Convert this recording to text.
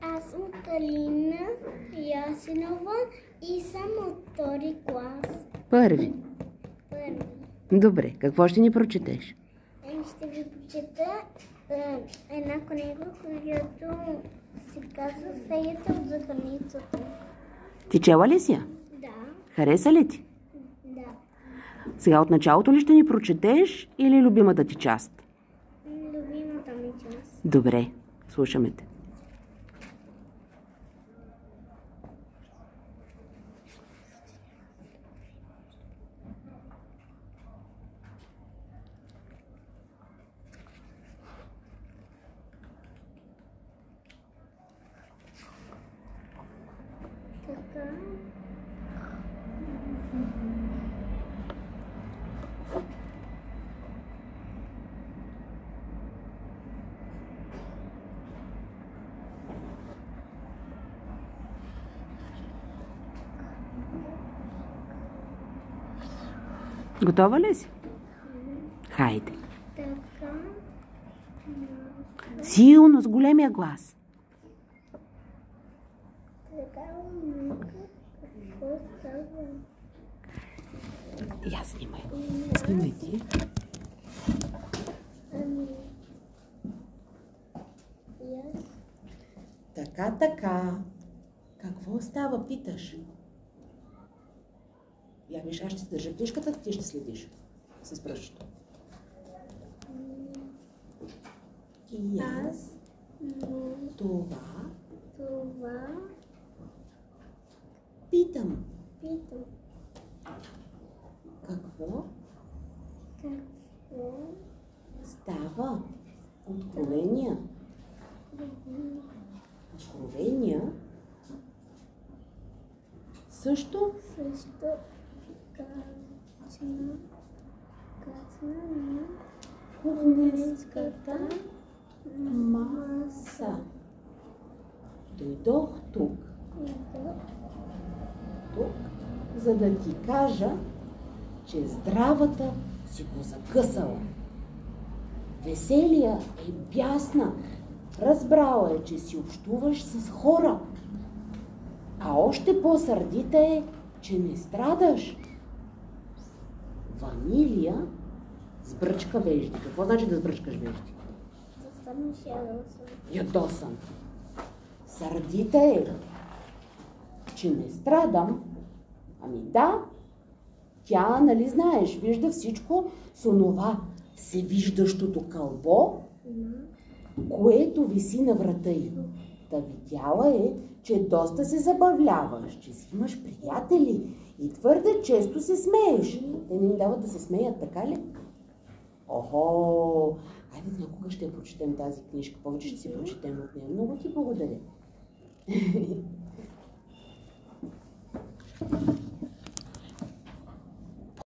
Аз съм Калина Ясинова и съм от втори клас. Първи. Първи. Добре, какво ще ни прочетеш? Ще ви прочета една книга, която се казва Феята от захарницата. Ти чела ли си я? Да. Хареса ли ти? Да. Сега от началото ли ще ни прочетеш или любимата ти част? Любимата ми част. Добре, слушаме те. Така. Готова ли си? Хайде. Така. Силно, с големия глас. Така, какво става? Я снимай. Снимай ти. Така. Какво става, питаш? Я виж, аз ще държа книжката, ти ще следиш. С пръщото. И аз. Това. Питам. Какво става? Откровения. Също качна на кухненската маса. Дойдох тук, за да ти кажа, че здравата си го закъсала. Веселия е бясна. Разбрала е, че си общуваш с хора. А още по-сърдита е, че не страдаш. Ванилия сбръчка вежди. Какво значи да сбръчкаш вежди? Да станеш ядосан. Ядосан. Сърдита е, че не страдам. Ами да, тя, нали знаеш, вижда всичко с онова всевиждащото кълбо, което виси на врата й. Та видяла е, че доста се забавляваш, че си имаш приятели и твърде често се смееш. Те не им дават да се смеят, така ли? Охо! Хайде някога ще прочетем тази книжка. Повече ще си прочетем от нея. Много ти благодаря.